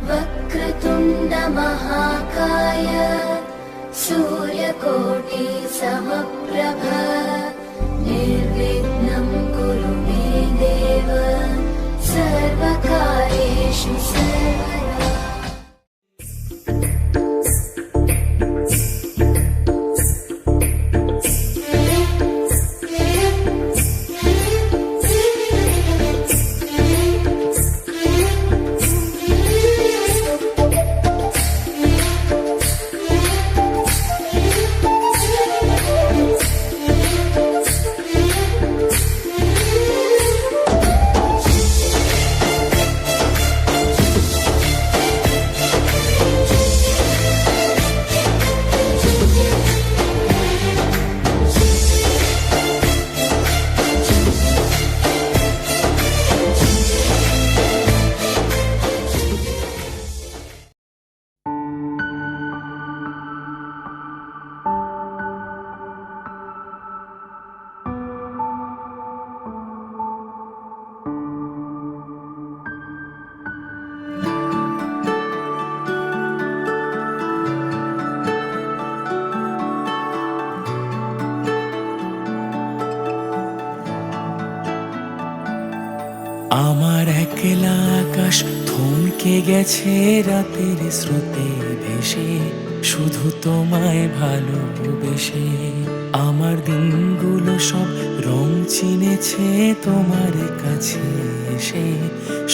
वक्रतुण्ड महाकाय सूर्यकोटि समप्रभ निर्विघ्नं कुरु मे देव सर्वकार्येषु सर्वदा। আমার একলা আকাশ থমকে গেছে রাতের স্রোতে ভেসে, শুধু তোমায় ভালোবেসে। আমার দিনগুলো সব রং চিনেছে তোমার কাছে এসে,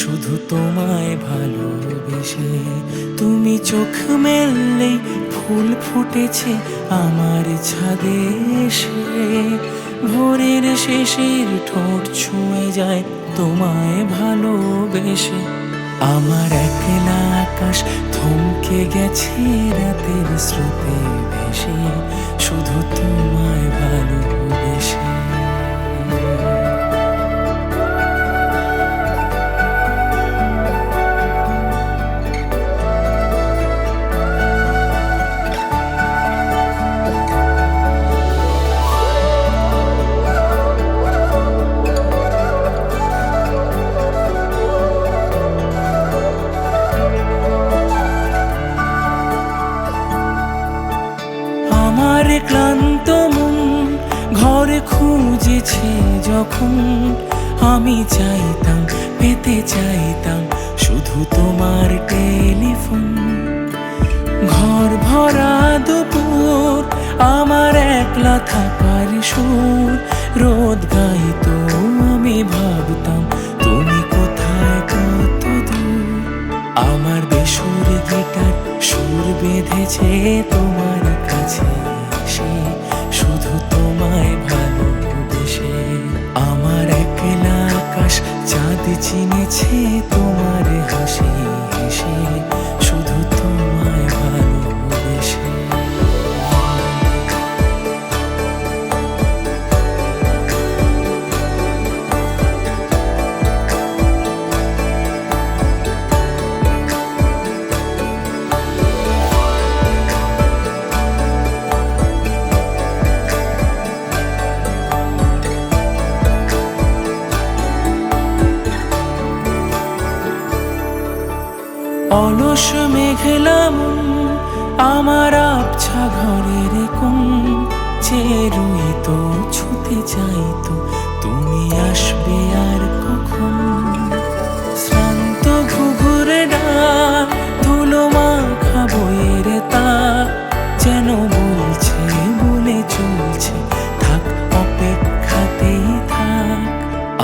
শুধু তোমায় ভালোবেসে। তুমি চোখ মেললেই ফুল ফুটেছে আমার ছাদে এসে, ভোরের শেষের ঠোঁট ছুঁয়ে যায় তোমায় ভালোবেসে। আমার একলা আকাশ থমকে গেছে রাতের স্রোতে ভেসে, শুধু তোমায় ভালোবেসে। আমার ক্লান্ত মন ঘরে খুঁজেছে যখন, আমি চাইতাম পেতে চাইতাম শুধু তোমার টেলিফোন। ঘর ভরা দুপুর আমার একলা থাকার সুর রোদ গাইতো, আমি ভাবতাম তুমি কোথায় কত দূর। আমার বেসুর গিটার সুর বেঁধেছে তোমার কাছে এসে, শুধু তোমায় ভালোবেসে। আমার একলা আকাশ চাঁদ চিনেছে তোমার হাসি হেসে, শুধু তোমায় ভালোবেসে। অলস মেঘলা মন আমার আবছা ঘরের কোণ, চেয়ে রইতো ছুতে চাইতো তুমি আসবে আর কখন। শ্রান্ত ঘুঘুরে ডাক ধুলো মাখা বইয়ের তাক যেন বলছে বলে চলছে থাক অপেক্ষাতেই থাক।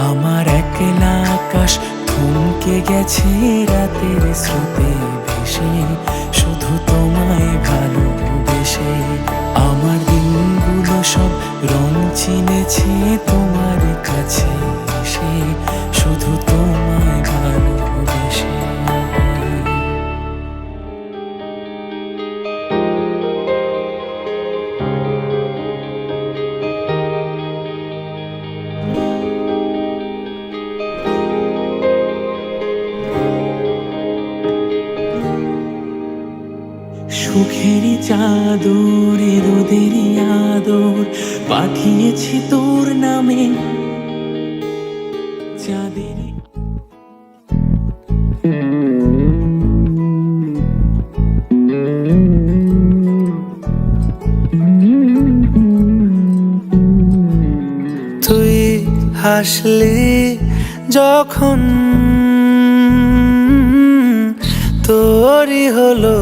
আমার একলা আকাশ থমকে গেছে রাতের স্রোতে ভেসে, শুধু তোমায় ভালোবেসে। আমার দিনগুলো সব রং চিনেছে তোমার কাছে এসে, শুধু তোমায় ভালোবেসে। সুখেরই চাদর রোদেরই আদর পাঠিয়েছি তোর নামে, চাঁদেরই হাসলি যখন তোরই হলো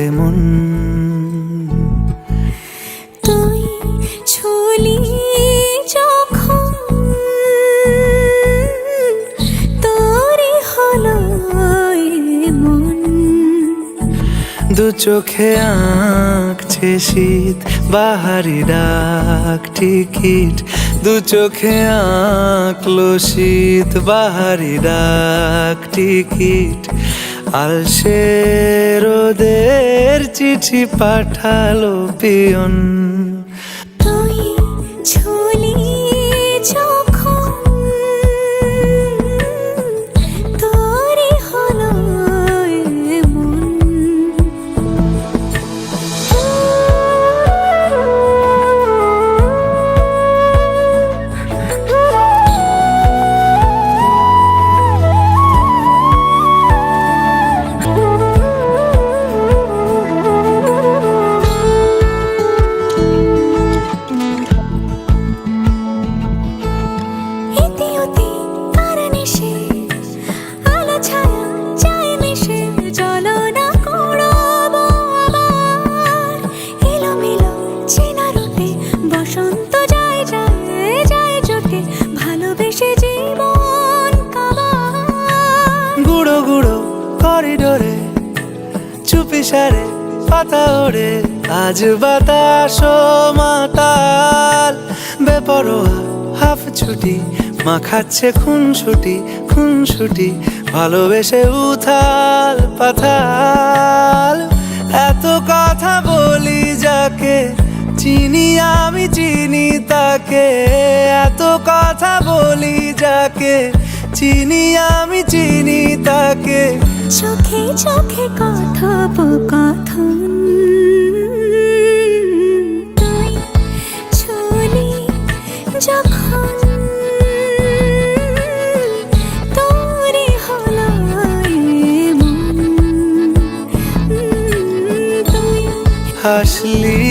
এমন। তুই ছুলি যখন তোরই হলো এমন। দু চোখে আঁকছে শীত বাহারি ডাক টিকিট, দু চোখে আঁকলো শীত বাহারি ডাক টিকিট। আলসে রোদের চিঠি পাঠালো পিয়ন। তুই ছুলি যখন তোরই হলো এমন। ইতিউতি কারণেসে আলো ছায়া যায় মিশে, চলো না করবো আবার এলোমেলো চেনা রূপে। বসন্ত যায় যায় যায় জোটে, ভালোবেসে জীবন কাবার। গুঁড়ো গুঁড়ো করিডোরে চুপি সারে পাতা ওড়ে, আজ বাতাস মাতাল বেপরোয়া হাফ ছুটি। মাখাচ্ছে খুনসুটি খুনসুটি, ভালোবেসে উথাল পাথাল। এত কথা বলি যাকে চিনি আমি চিনি তাকে, এত কথা বলি যাকে চিনি আমি চিনি তাকে। চোখে চোখে কথোপকথন, তুই ছুলি যখন তোরই হলো এমন। তুই হাসলি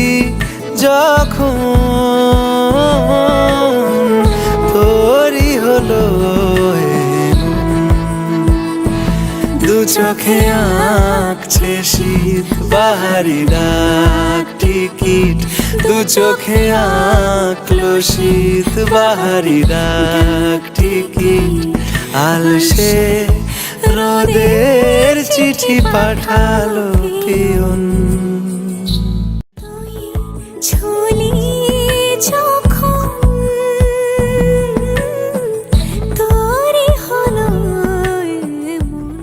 যখন তোরই হলো এমন। দু চোখে আঁকছে শীত বাহারি ডাক টিকিট, দু চোখে আঁকলো শীত বাহারি ডাক টিকিট। আলসে রোদের চিঠি পাঠালো পিয়ন। তুই ছুলি যখন তোরই হলো এমন।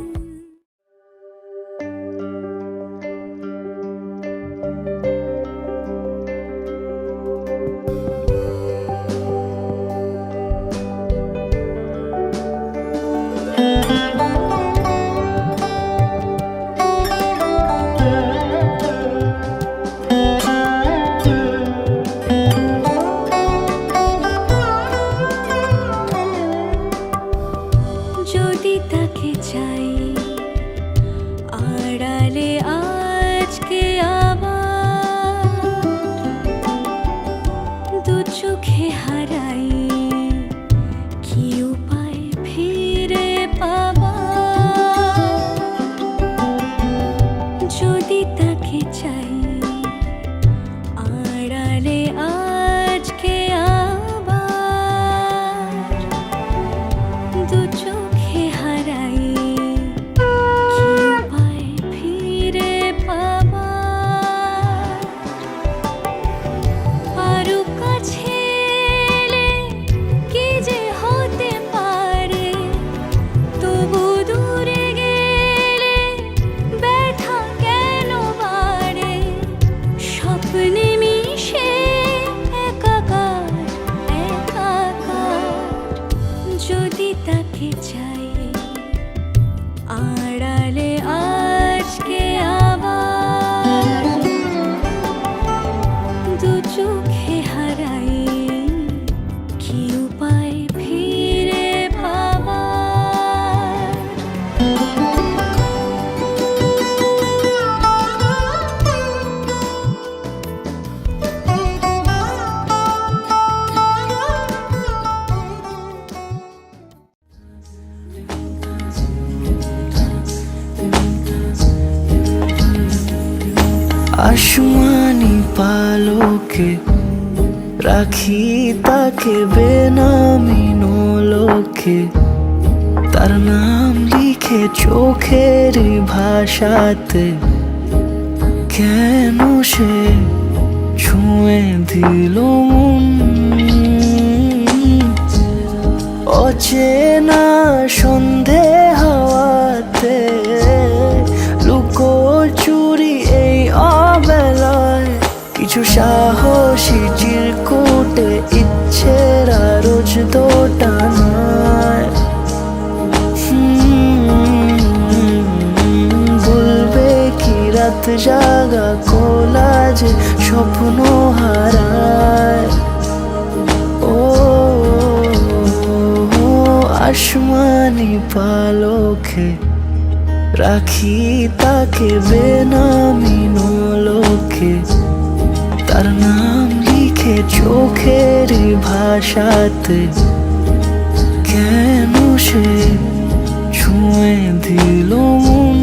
আসমানি পালকে রাখি তাকে বেনামি নোলকে, তার নাম লিখে চোখের ভাষাতে। কেন সে ছুঁয়ে দিল মন, অচেনা সন্ধে হাওয়াতে, লুকো চুরি এই অবেলায়। কিছু সাহসী চিরকুটে ইচ্ছের রোজ দোটানায়। বলবে কি রাত জাগা কোলাজে স্বপ্ন হারায়। ও আসমানি পালকে রাখি তাকে বেনামি নোলকে, তার নাম লিখে চোখের ভাষাতে। কেন সে ছুঁয়ে দিল মন,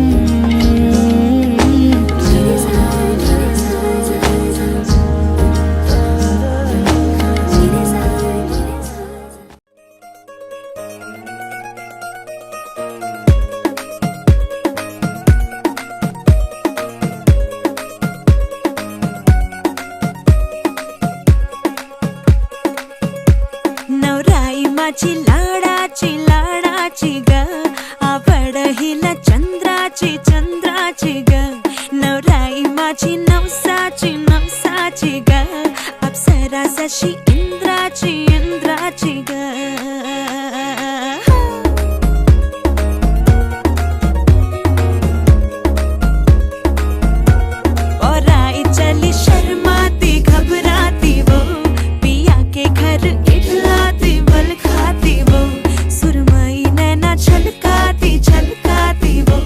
नवराई माझी लाडाची ग, आवड हिला चंद्राची ग. नवराई माझी नवसाची ग, अप्सरा जशी इंद्राची ग. और आई चली शर्माती घबराती वो, पिया के घर इठलाती बल खाती वो, सुरमई नैना छलकाती वो.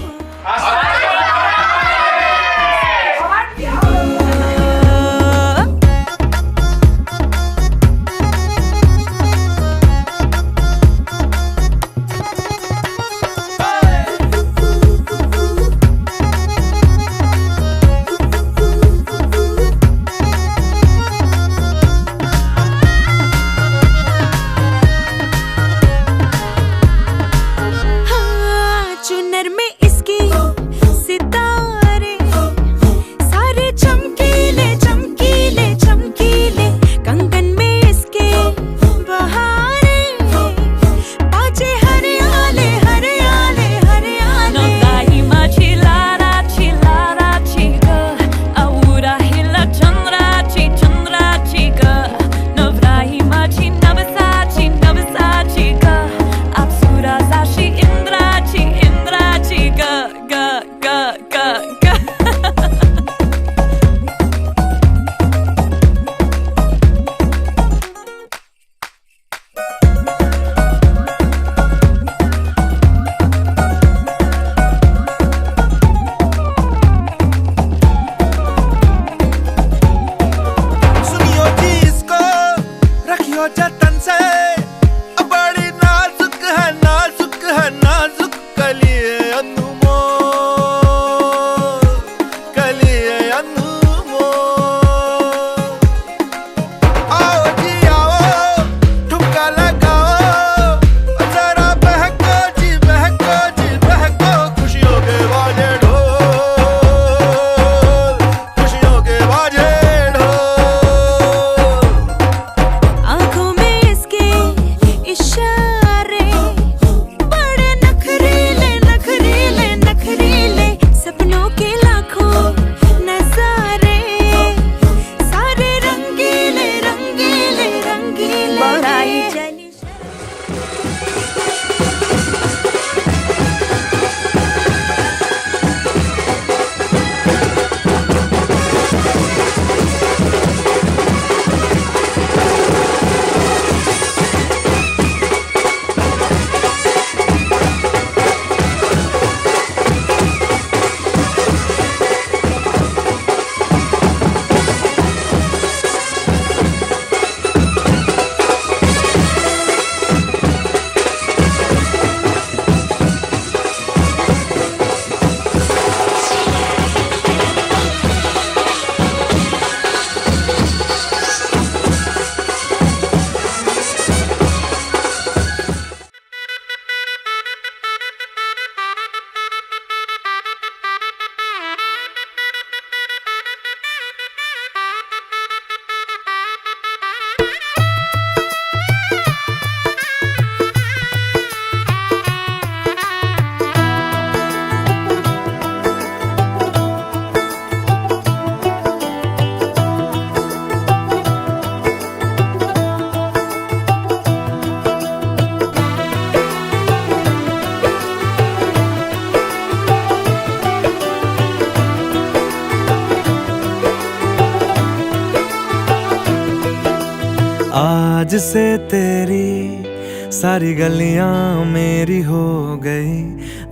आज से तेरी सारी गलियां मेरी हो गई,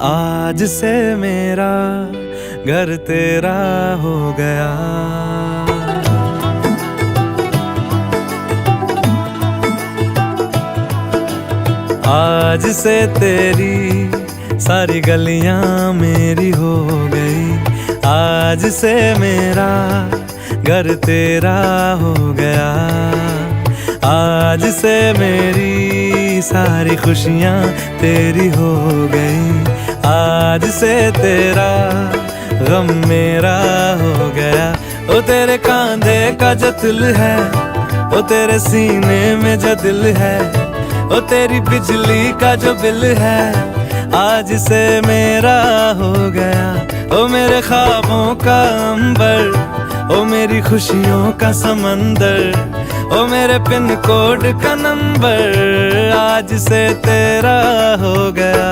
आज से मेरा घर तेरा हो गया। आज से तेरी सारी गलियां मेरी हो गई, आज से मेरा घर तेरा हो गया। आज से मेरी सारी खुशियां तेरी हो गई, आज से तेरा गम मेरा हो गया। ओ तेरे कांधे का जो दिल है, ओ तेरे सीने में जो दिल है, ओ तेरी बिजली का जो बिल है, आज से मेरा हो गया। ओ मेरे ख्वाबों का अंबर, ओ मेरी खुशियों का समंदर, ओ मेरे पिन कोड का नंबर, आज से तेरा हो गया।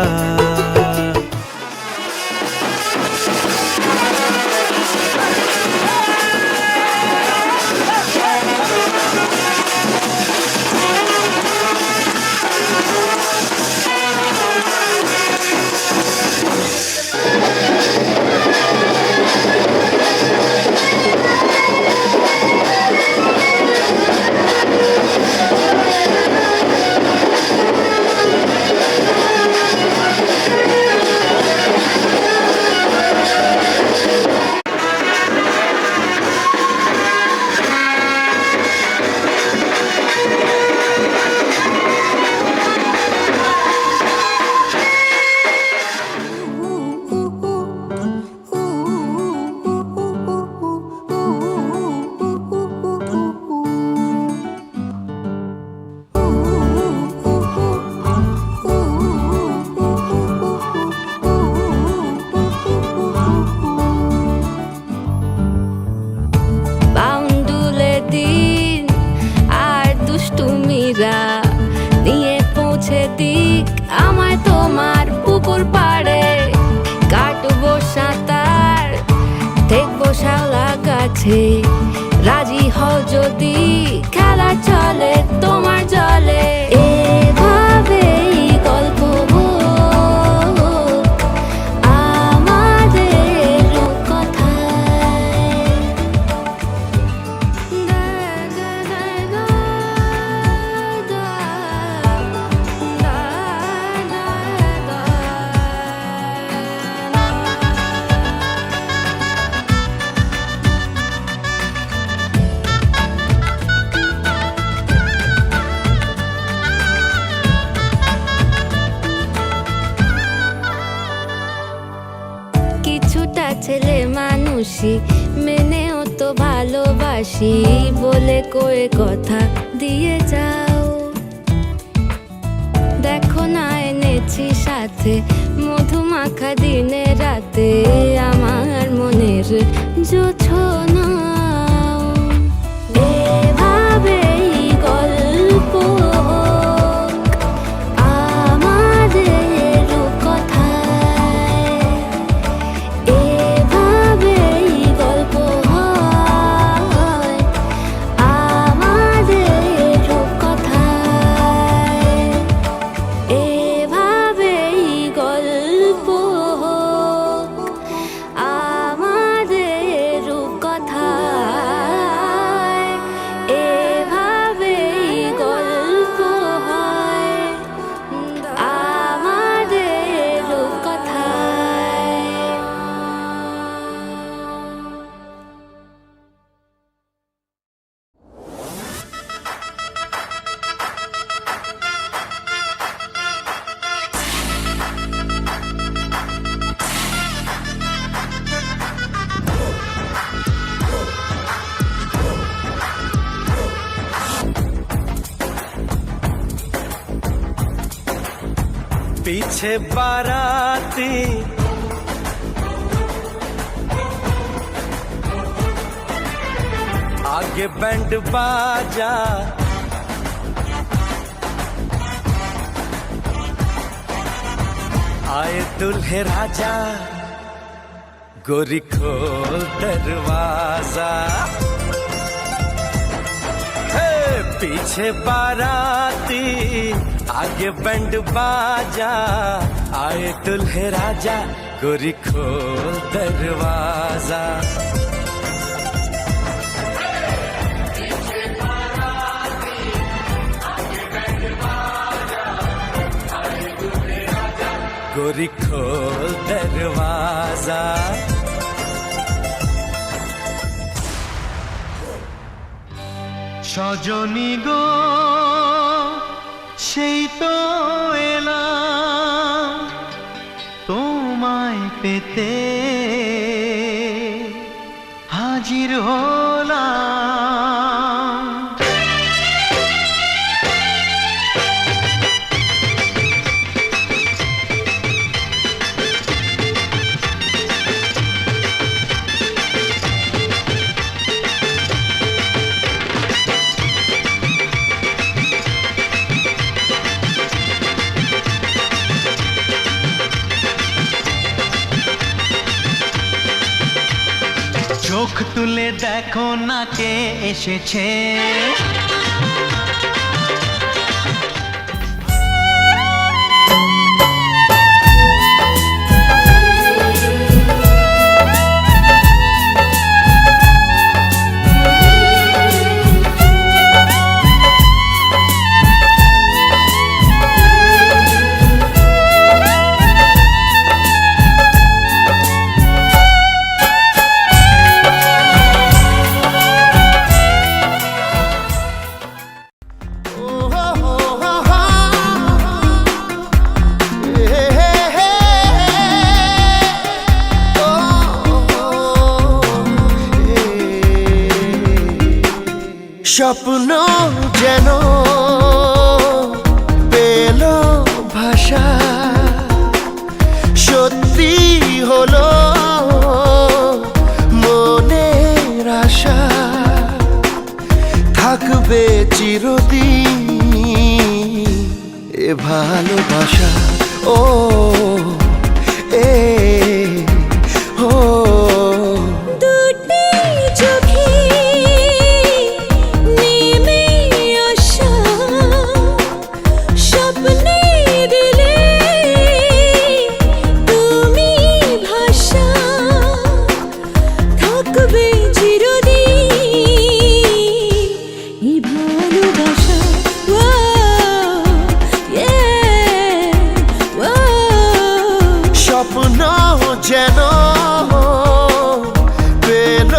নিয়ে পৌঁছে দিক আমায় তোমার পুকুর পাড়ে, কাটবো সাঁতার দেখবো শাওলা গাছে, রাজি হও যদি খেলা চলে তোমার জলে। এভাবেই গল্প আমাদের কথায়। কিছুটা ছেলে মানুষই মেনেও তো ভালোবাসি, বলে কয়ে কথা দিয়ে যাও। দেখো না এনেছি সাথে মধুমাখা দিনে রাতে, আমার মনের জোছনা। এভাবেই গল্প আমাদের কথায়, এভাবেই গল্প হয় আমাদের কথায়, এভাবেই গল্প আমাদের কথায়, এভাবেই গল্প হয় আমাদের কথায়। पीछे बाराती आगे बैंड बाजा, आए दुल्हे राजा, गोरी खोल दरवाजा। पीछे पीछे बाराती आगे बैंड बाजा आए दुल्हे राजा गोरी खोल दरवाजा गोरी खोल दरवाजा সজনী গো সেই তো এলাম তোমায় পেতে হাজির হলাম চোখ তুলে দেখো না কে এসেছে স্বপ্ন যেন পেল ভাষা সত্যি হলো মনের আশা থাকবে চিরদিন এ ভালোবাসা ও এ ও স্বপ্ন যেন পেল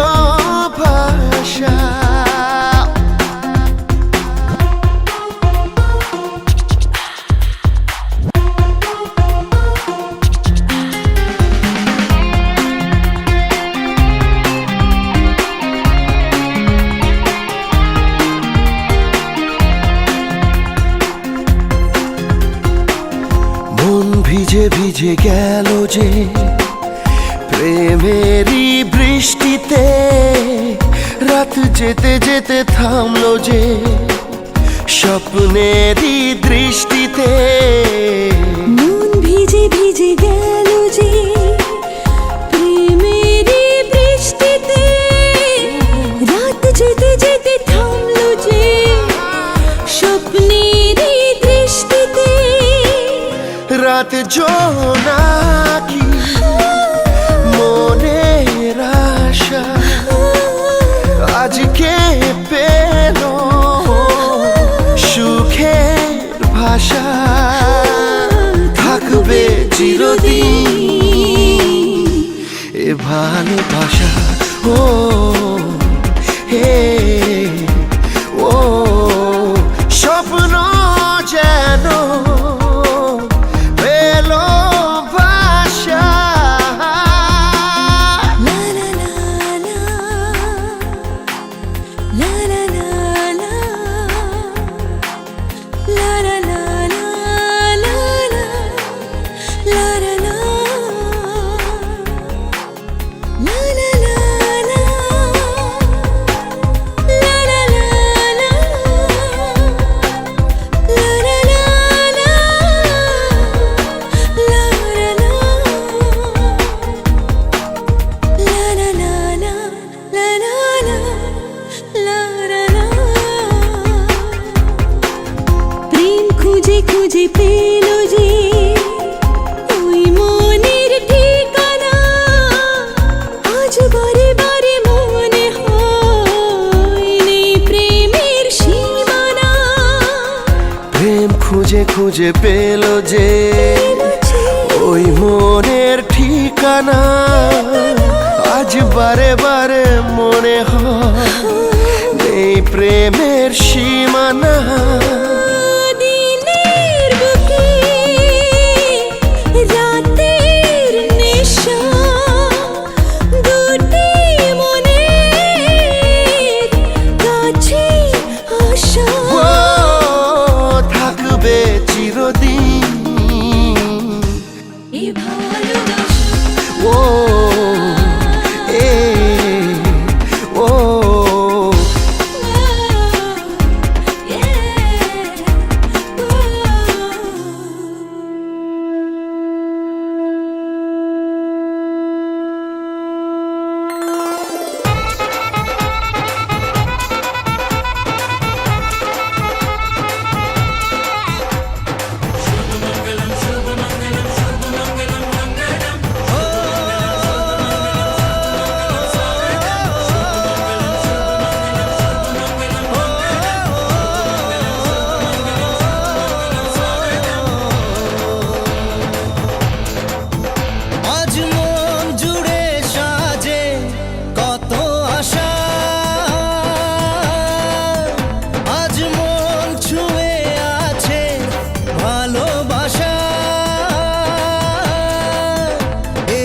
ভাষা মন ভিজে ভিজে গেল যে প্রেমেরই বৃষ্টিতে রাত যেতে যেতে থামলো যে স্বপ্নেরই দৃষ্টিতে মন ভিজে ভিজে গেল যে প্রেমেরই বৃষ্টিতে রাত যেতে যেতে থামলো যে স্বপ্নেরই দৃষ্টিতে রাত জোনাকি মনের আশা আজকে পেল সুখের ভাষা থাকবে চিরদিন এ ভালোবাসা ও হে ও স্বপ্ন যেন la la la la খুঁজে পেল যে ওই মনের ঠিকানা। আজ বারে বারে মনে হয় নেই প্রেমের সীমানা। দিনের বুকে রাতের নেশা, দুটি মনের কাছে আসা। ও থাকবে চিরদিন এই ভালোবাসা ও এ ও আজ মন জুড়ে সাজে কত আশা, আজ মন ছুঁয়ে আছে ভালোবাসা।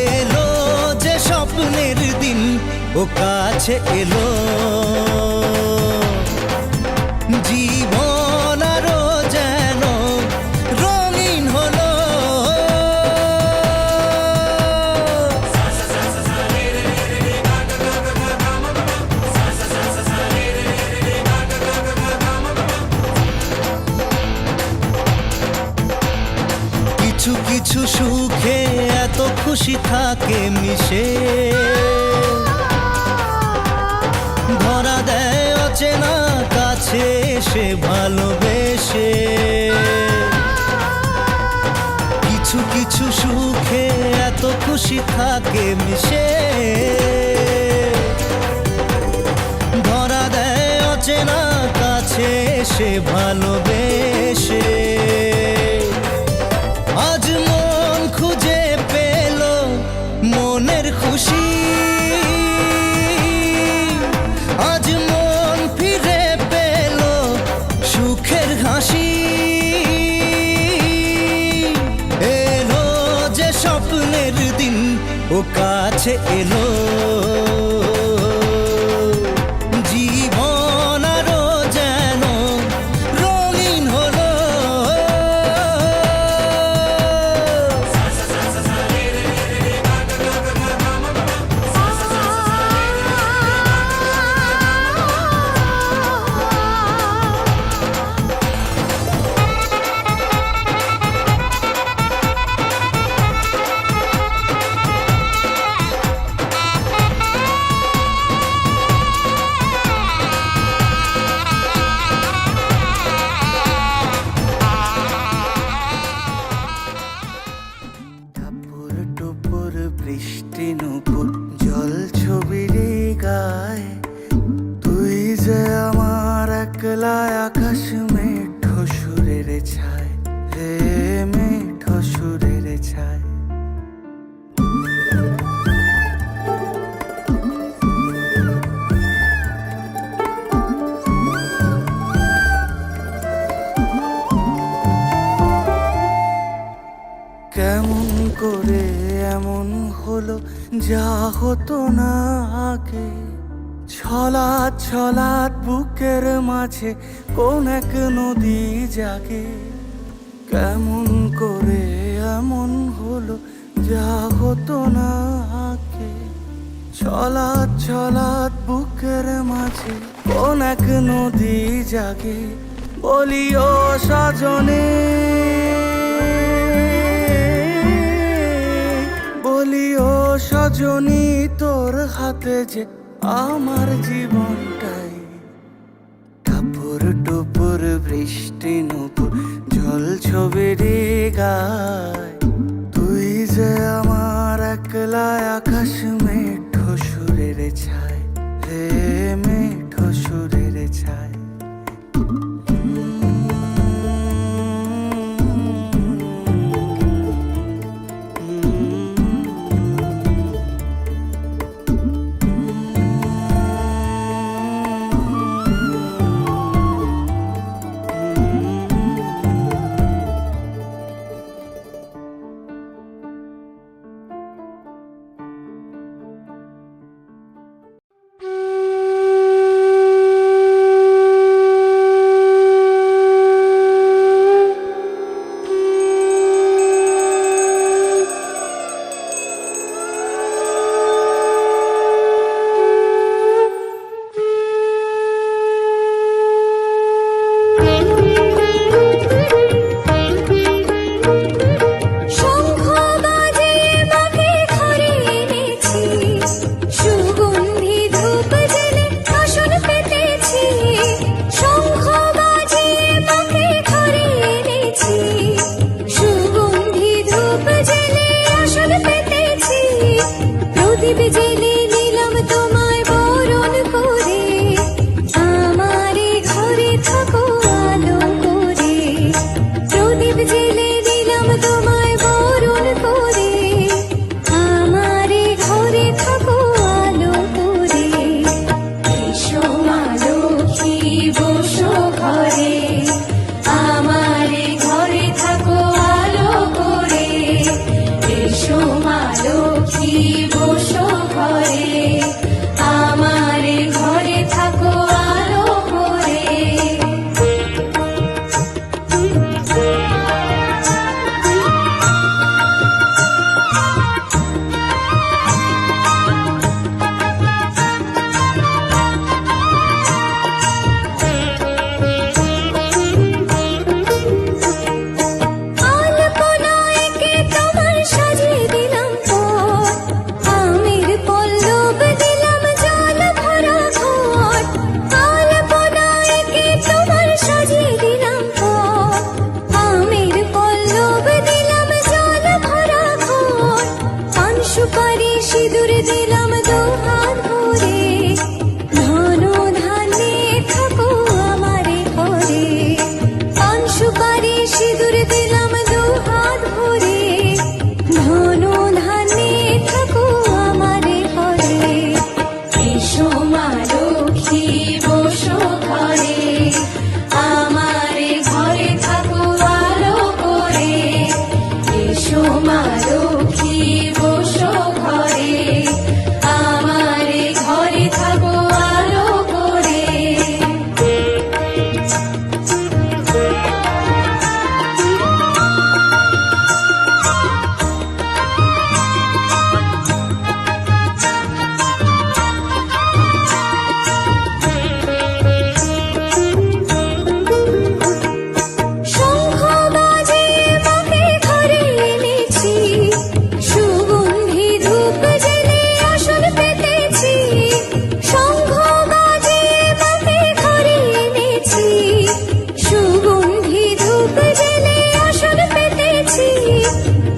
এলো যে স্বপ্নের দিন ও কাছে এলো, জীবন আরো যেন রঙিন হলো। কিছু কিছু সুখে এত খুশি থাকে মিশে, ধরা দেয় অচেনা কাছে এসে ভালোবেসে। কিছু কিছু সুখে এত খুশি থাকে মিশে, ধরা দেয় অচেনা কাছে এসে ভালোবেসে। আজ মন খুঁজে পেল মনের খুশি, আজ মন ফিরে পেল সুখের হাসি। এলো যে স্বপ্নের দিন ও কাছে এলো, জীবন আরো যেন রঙিন হলো। টাপুর টুপুর বৃষ্টি নুপুর জল ছবির গায়, তুই যে আমার একলা আকাশ মেঠো সুরের ছায়, হে মেঠো সুরের ছায়। কেমন করে এমন হলো যা হতো না আগে, ছলাৎ ছলাৎ বুকের মাঝে কোন এক নদী জাগে। কেমন করে এমন হলো যা হতো না আগে, ছলাৎ ছলাৎ বুকের মাঝে কোন এক নদী জাগে। বলি ও সজনে, বলি ও সজনী, তোর হাতে যে আমার জীবনটাই। টাপুর টুপুর বৃষ্টি নুপুর জল ছবির গায়, তুই যে আমার একলা আকাশ মেঠো সুরের ছায়, হে মেঠো সুরের ছায়। প্রদীপ জেলে নিলাম তোমায় বরণ করে, আমারে ঘরে থাকো আলো করে। প্রদীপ জেলে নিলাম তোমায় বরণ করে, আমারে ঘরে থাকো আলো করে। এসো মা লক্ষ্মী বসো ঘরে, আমারে ঘরে থাকো আলো করে। এসো মা লক্ষ্মী বসো ঘরে, আমারে ঘরে থাকো আলো করে। আলপনায় কে তোমার সাজিয়ে দিলাম পথ, আমের পল্লব দিলাম জল ভরা ঘট। আলপনায় কে তোমার সাজিয়ে দিলাম পথ, আমের পল্লব দিলাম জল ভরা ঘট। পান সুপারি সিঁদুর দিলাম দুহাত ভরে, ধন ধান্যে থাকো আমারে ঘরে। পান সুপারি সিঁদুর দিলাম দুহাত ভরে, ধন ধান্যে থাকো আমারে ঘরে। এসো মা লক্ষ্মী বসো ঘরে, আমারে ঘরে থাকো আলো করে। এসো মা লক্ষ্মী বসো ঘরে, আমারে ঘরে থাকো আলো করে। শঙ্খ বাজে মাকে ঘরে এনেছি, সুগন্ধি ধূপ জেলে আসন পেতেছি। শঙ্খ বাজে মাকে ঘরে এনেছি, সুগন্ধি ধূপ জেলে আসন পেতেছি।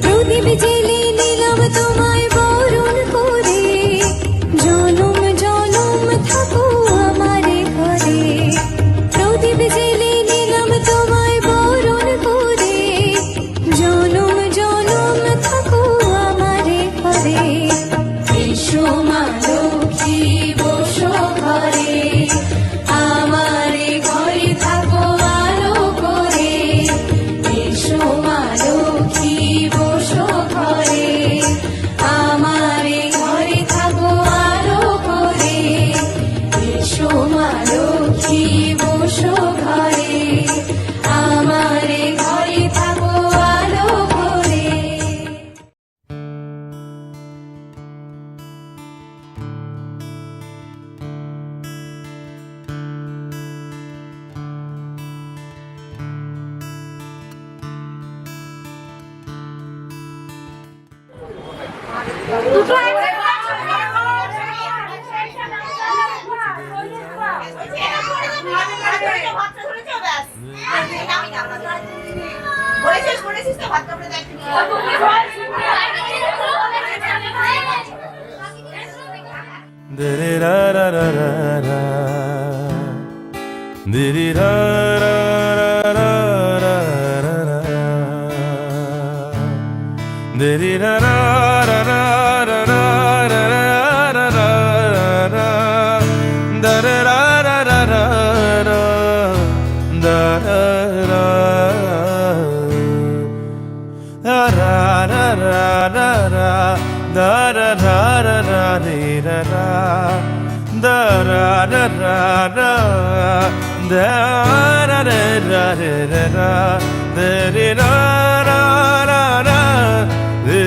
প্রদীপ জেলে নিলাম তোমায় বরণ করে, জনম জনম থাকো আমারে ঘরে। প্রদীপ জেলে নিলাম তোমায় বরণ করে, জনম জনম থাকো আমারে ঘরে। এসো মা লক্ষ্মী বসো ঘরে, আমারে ঘরে থাকো আলো করে। এসো মা লক্ষ্মী বসো ঘরে, আমারে ঘরে থাকো আলো করে। এসো মা লক্ষ্মী বসো ঘরে, আমারে ঘরে থাকো আলো করে। Diri ra ra ra ra ra, diri ra ra ra ra ra ra ra, diri ra ra ra ra ra ra ra ra ra ra, da ra ra ra ra ra ra, da ra ra, da ra ra ra ra ra. Da da da da da di da da, da da da da da, da da da da da da, da di da da da da, da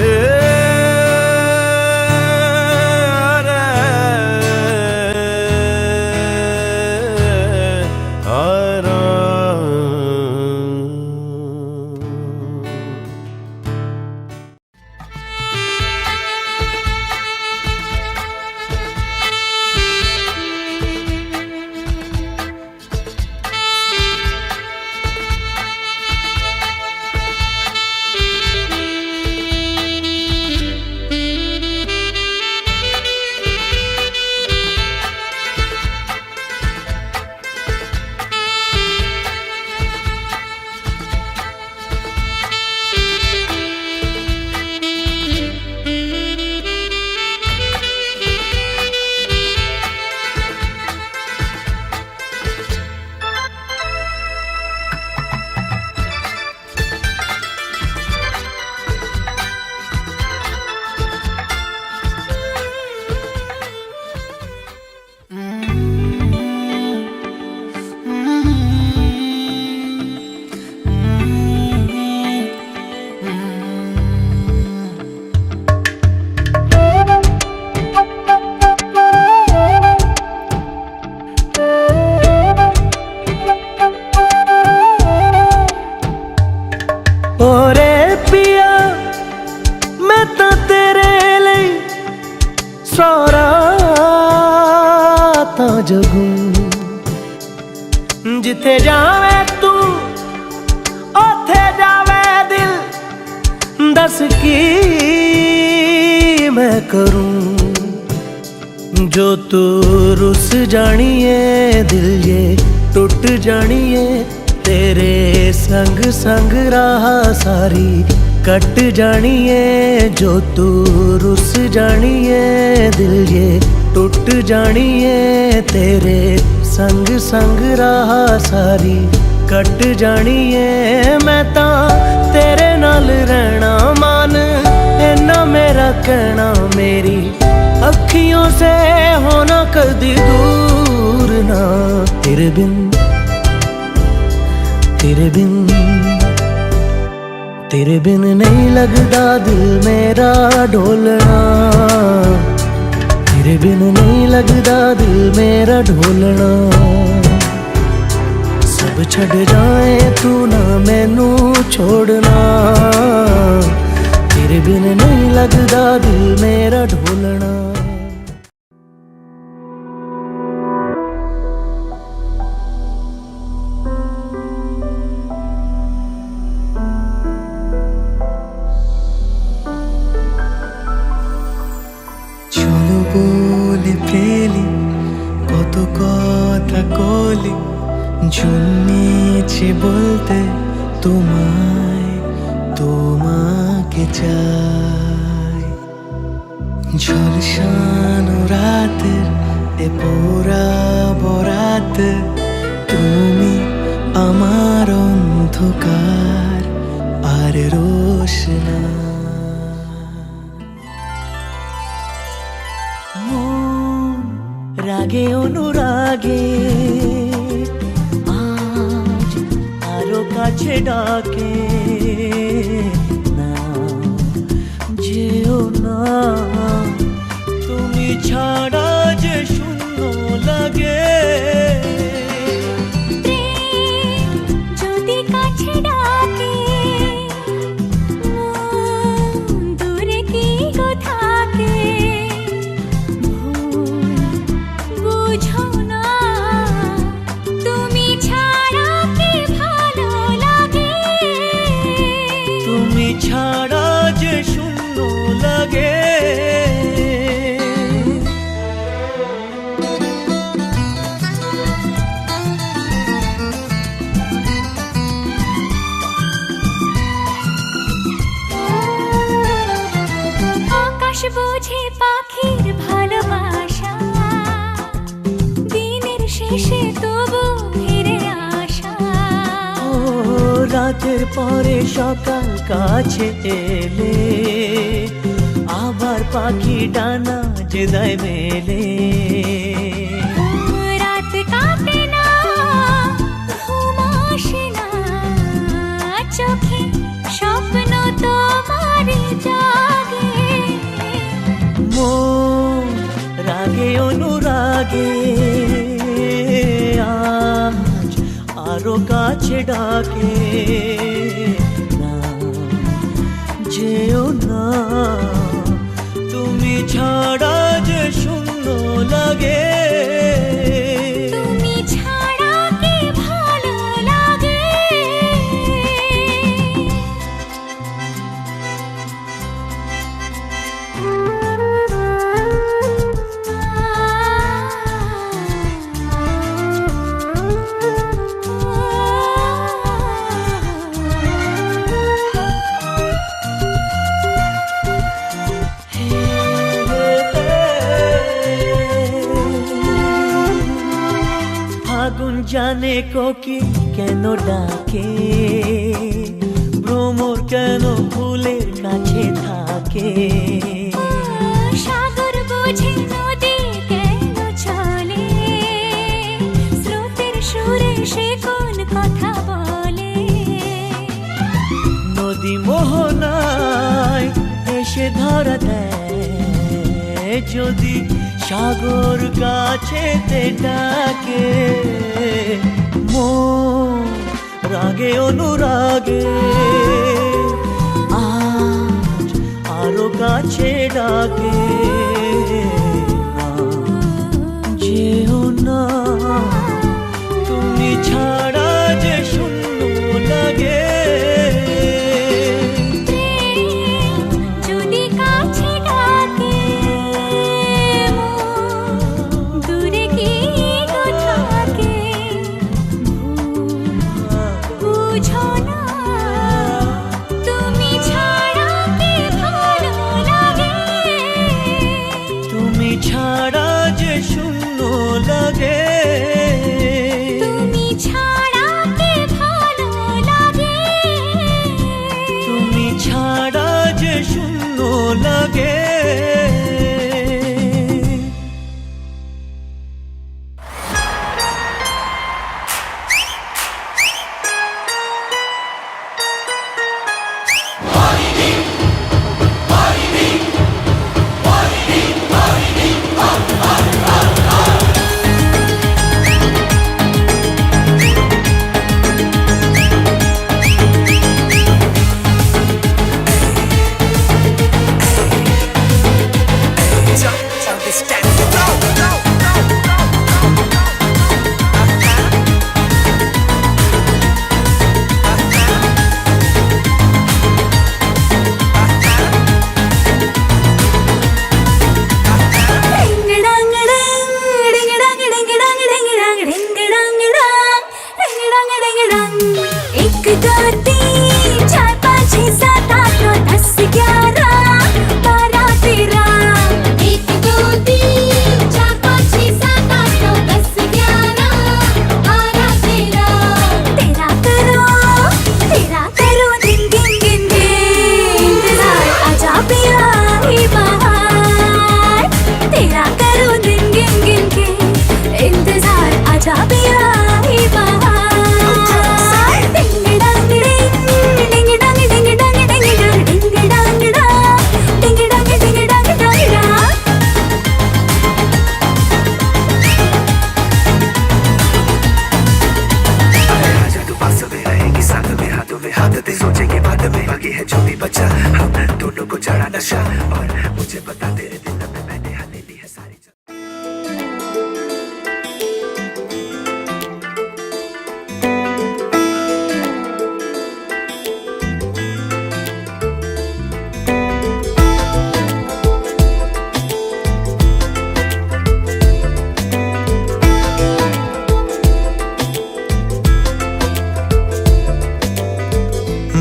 ਰਾਤਾਂ ਜਗੂ ਜਿੱਥੇ ਜਾਵੇਂ ਤੂੰ ਉੱਥੇ ਜਾਵੇ ਦਿਲ ਦੱਸ ਕੀ मैं करूं जो तू रुस जानिए दिल ये टूट जानिए तेरे संग संग राह सारी कट जानिए जो तू रुस जानिए दिल ये टूट जानिए तेरे संग संग राह सारी कट जानिए मैं तां तेरे नाल रहना मान इन्ना मेरा कहना मेरी अखियों से होना कदी दूर ना तेरे बिन नहीं लगदा दिल मेरा ढोलना तेरे बिन नहीं लगदा दिल मेरा ढोलना सब छड़ जाए तू ना मैनू छोड़ना तेरे बिन नहीं लगदा दिल मेरा ढोलना চলো বলে ফেলি কত কথা কলি জন্মেছে বলতে তোমায় তোমাকে চাই ঝলসানো রাতের এ পোড়া বরাত তুমি আমার অন্ধকার আর রোশনা মন রাগে অনুরাগে আজ আরো কাছে ডাকে না যেও না তুমি ছাড়া যে শূন্য লাগে প্রেম যদি কাছে ডাকে মন দূরে কি গো থাকে বুঝো না তুমি ছাড়া কি ভালো লাগে তুমি ছাড়া যে শূন্য লাগে আকাশ বোঝে পাখির ভালোবাসা দিনের শেষে তবু ফিরে আসা ও রাতের পরে সকাল কাছে এলে আবার পাখি ডানা যে দেয় মেলে রাত কাটে না ঘুম আসে না চোখে স্বপ্ন তোমারই জাগে মন রাগে অনুরাগে আজ আরো কাছে ডাকে না যেও না তুমি ছাড়া যে শূন্য লাগে তুমি ছাড়া কি ভালো লাগে ফাগুন জানে কোকিল কেন ডাকে ভ্রমর কেন ফুলের কাছে থাকে সাগর বোঝে নদী কেন চলে স্রোতের সুরে সে কোন কথা বলে নদী মোহনায় এসে ধরা দেয় যদি সাগর কাছেতে ডাকে মন রাগে অনুরাগে আজ আরো কাছে ডাকে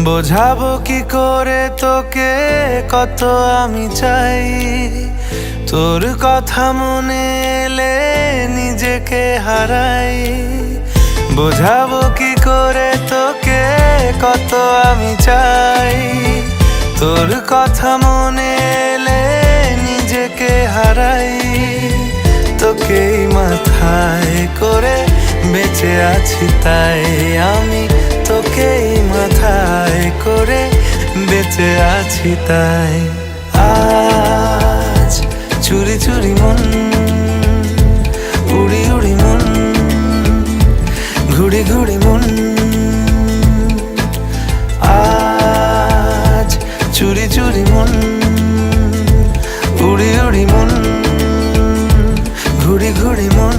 বোঝাবো কি করে তোকে কত আমি চাই, তোর কথা মনে এলে নিজেকে হারাই। বোঝাবো কি করে তোকে কত আমি চাই, তোর কথা মনে এলে নিজেকে হারাই। তোকেই মাথায় করে বেঁচে আছি তাই আমি, তোকেই মাথায় করে বেঁচে আছি তাই। আজ চুরি চুরি মন, উড়ি উড়ি মন, ঘুড়ি ঘুড়ি মন। আজ চুরি চুরি মন, উড়ি উড়ি মন, ঘুড়ি ঘুড়ি মন।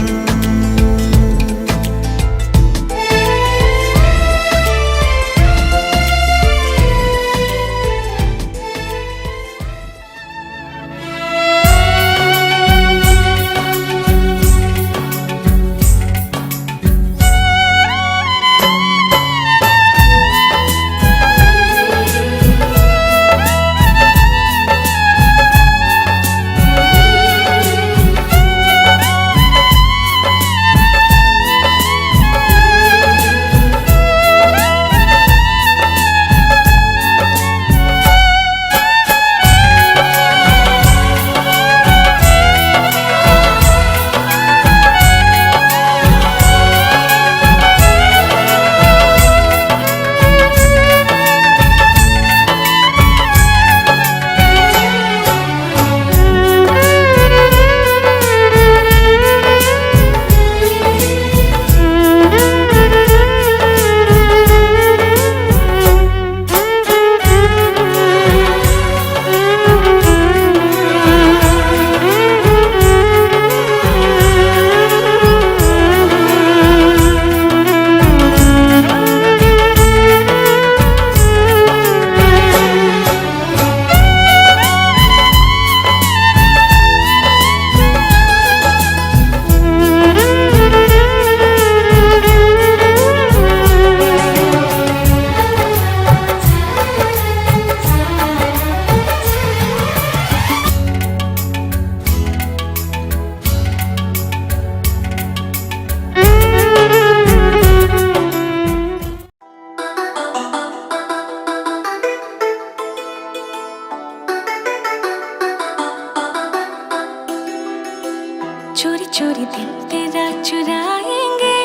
चोरी चोरी दिल तेरा चुराएंगे,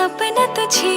अपना तुझे